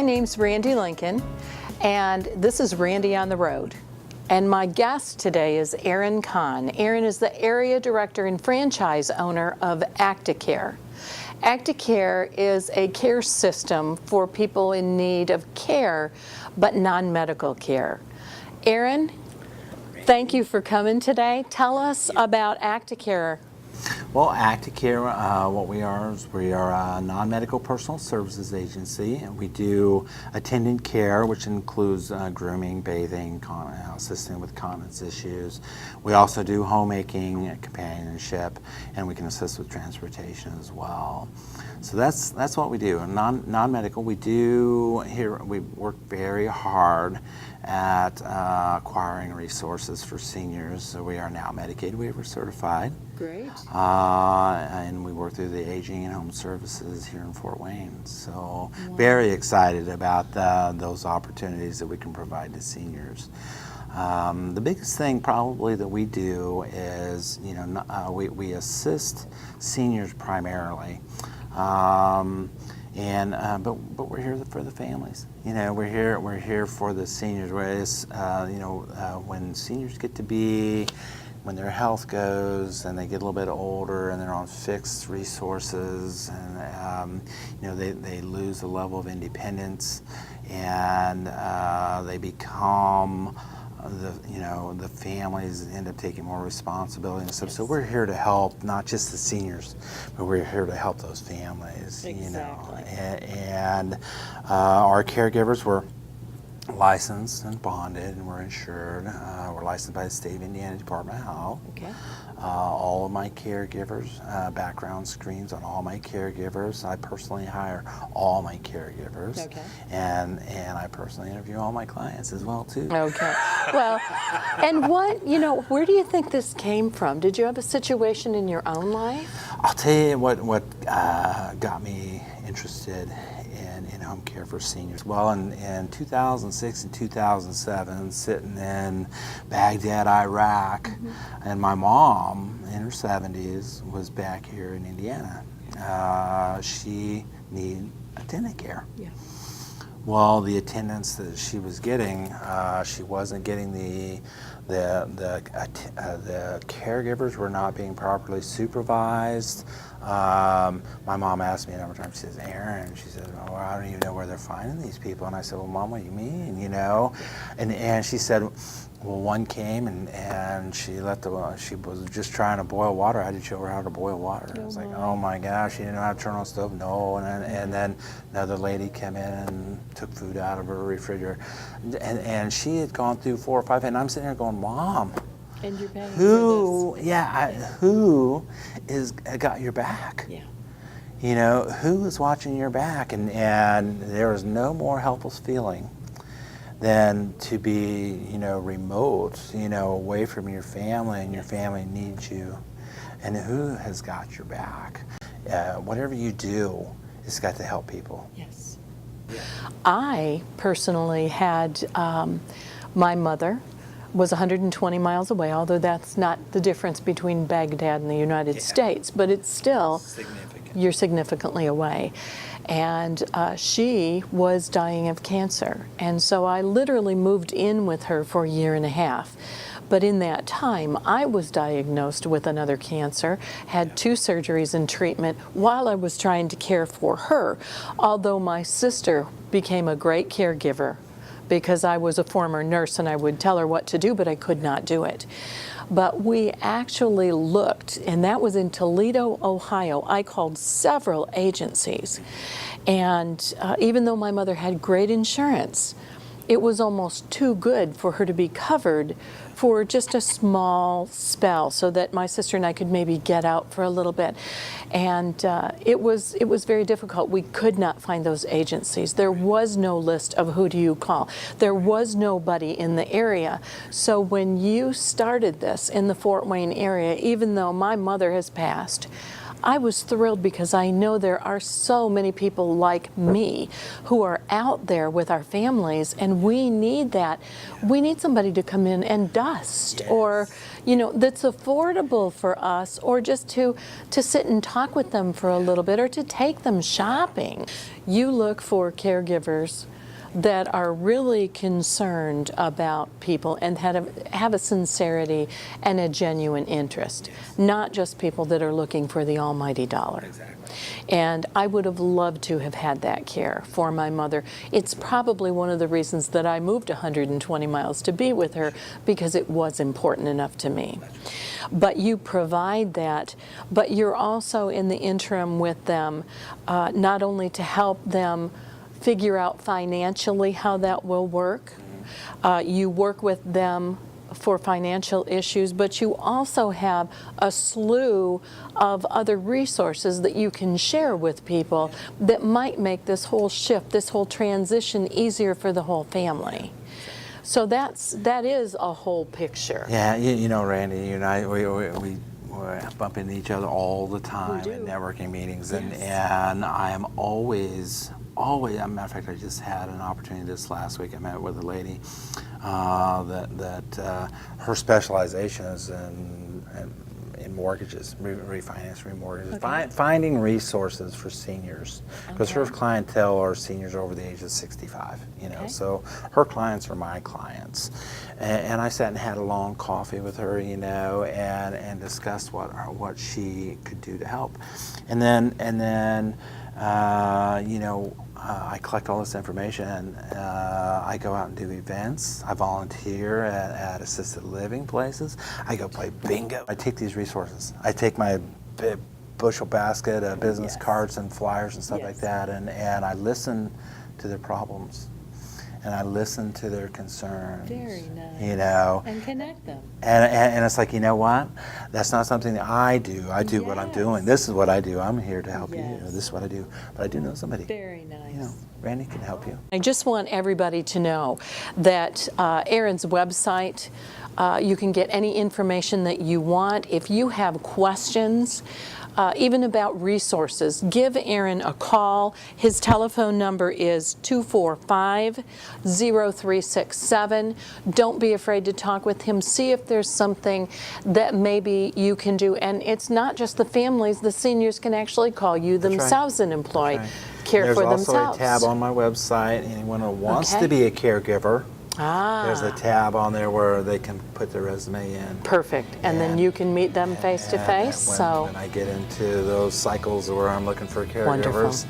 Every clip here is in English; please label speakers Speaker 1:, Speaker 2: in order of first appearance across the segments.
Speaker 1: name's Randi Lincoln, and this is Randi on the Road. And my guest today is Erin Conn. Erin is the Area Director and Franchise Owner of ACTi-KARE. ACTi-KARE is a care system for people in need of care, but non-medical care. Erin, thank you for coming today. Tell us about ACTi-KARE.
Speaker 2: Well, ACTi-KARE, what we are is we are a non-medical personal services agency, and we do attendant care, which includes grooming, bathing, assisting with continence issues. We also do homemaking, companionship, and we can assist with transportation as well. So that's what we do. Non-medical, we work very hard at acquiring resources for seniors. So we are now Medicaid waiver certified.
Speaker 1: Great.
Speaker 2: And we work through the Aging and Home Services here in Fort Wayne. So very excited about those opportunities that we can provide to seniors. The biggest thing probably that we do is, we assist seniors primarily. But we're here for the families. We're here for the seniors. Whereas, when seniors get to be, when their health goes and they get a little bit older and they're on fixed resources, and they lose a level of independence, and they become the families end up taking more responsibility and stuff. Yes. So we're here to help not just the seniors, but we're here to help those families.
Speaker 1: Exactly.
Speaker 2: And our caregivers were licensed and bonded, and we're insured. We're licensed by the State of Indiana Department of Health.
Speaker 1: Okay.
Speaker 2: All of my caregivers, background screens on all my caregivers. I personally hire all my caregivers.
Speaker 1: Okay.
Speaker 2: And I personally interview all my clients as well too.
Speaker 1: Okay. Well, and where do you think this came from? Did you have a situation in your own life?
Speaker 2: I'll tell you what got me interested in home care for seniors. Well, in 2006 and 2007, sitting in Baghdad, Iraq, and my mom in her 70s was back here in Indiana. She needed attendant care. Yeah. Well, the attendance that she was getting, she wasn't getting the caregivers were not being properly supervised. My mom asked me a number of times, she says, Erin, she said, oh, I don't even know where they're finding these people. And I said, well, Mom, what do you mean, And she said, well, one came and she was just trying to boil water. I had to show her how to boil water. I was like, oh my gosh, she didn't know how to turn on the stove? No. And then another lady came in and took food out of her refrigerator. And she had gone through 4 or 5, and I'm sitting there going, Mom,
Speaker 1: and you're paying
Speaker 2: who,
Speaker 1: for this.
Speaker 2: Who got your back?
Speaker 1: Yeah.
Speaker 2: Who is watching your back? And there is no more helpless feeling than to be, remote, away from your family, and your family needs you. And who has got your back? Whatever you do, it's got to help people.
Speaker 1: Yes. Yeah. I personally had my mother was 120 miles away, although that's not the difference between Baghdad and the United States, but it's still significant. You're significantly away. And she was dying of cancer. And so I literally moved in with her for a year and a half. But in that time, I was diagnosed with another cancer, had 2 surgeries and treatment while I was trying to care for her, although my sister became a great caregiver because I was a former nurse and I would tell her what to do, but I could not do it. But we actually looked, and that was in Toledo, Ohio. I called several agencies, and even though my mother had great insurance, it was almost too good for her to be covered for just a small spell, so that my sister and I could maybe get out for a little bit. And it was very difficult. We could not find those agencies. There was no list of who do you call. There was nobody in the area. So when you started this in the Fort Wayne area, even though my mother has passed, I was thrilled because I know there are so many people like me who are out there with our families, and we need that. We need somebody to come in and dust, yes, or, you know, that's affordable for us, or just to sit and talk with them for a little bit, or to take them shopping. You look for caregivers that are really concerned about people and have a sincerity and a genuine interest, not just people that are looking for the almighty dollar.
Speaker 2: Exactly.
Speaker 1: And I would have loved to have had that care for my mother. It's probably one of the reasons that I moved 120 miles to be with her, because it was important enough to me. But you provide that, but you're also in the interim with them, not only to help them figure out financially how that will work. You work with them for financial issues, but you also have a slew of other resources that you can share with people that might make this whole shift, this whole transition easier for the whole family. So that is a whole picture.
Speaker 2: Yeah, you know, Randy, you and I, we bump into each other all the time in networking meetings, and I am always, as a matter of fact, I just had an opportunity this last week. I met with a lady that her specialization is in mortgages, refinance, remortgages, finding resources for seniors, because her clientele are seniors over the age of 65. You know, so her clients are my clients, and I sat and had a long coffee with her, you know, and discussed what she could do to help, and then you know. I collect all this information. I go out and do events. I volunteer at assisted living places. I go play bingo. I take these resources. I take my bushel basket of business cards and flyers and stuff like that, and I listen to their problems. And I listen to their concerns. Very nice. You know. And connect them. And it's like, you know what? That's not something that I do. I do what I'm doing. This is what I do. I'm here to help you. This is what I do. But I do know somebody. Very nice. You know, Randy can help you.
Speaker 1: I just want everybody to know that Erin's website, you can get any information that you want. If you have questions, even about resources, give Erin a call. His telephone number is 245-0367. Don't be afraid to talk with him. See if there's something that maybe you can do. And it's not just the families, the seniors can actually call you themselves and employ care for themselves.
Speaker 2: There's also a tab on my website. Anyone who wants to be a caregiver, there's a tab on there where they can put their resume in.
Speaker 1: Perfect. And then you can meet them face to face.
Speaker 2: When I get into those cycles where I'm looking for caregivers,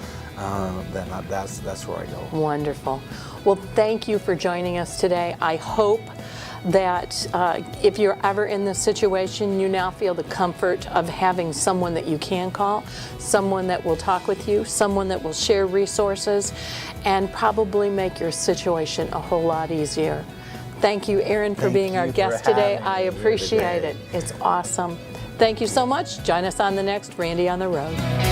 Speaker 2: then that's where I go.
Speaker 1: Wonderful. Well, thank you for joining us today. I hope that if you're ever in this situation, you now feel the comfort of having someone that you can call, someone that will talk with you, someone that will share resources, and probably make your situation a whole lot easier. Thank you, Erin, for being our guest today. I appreciate it. It's awesome. Thank you so much. Join us on the next Randy on the Road.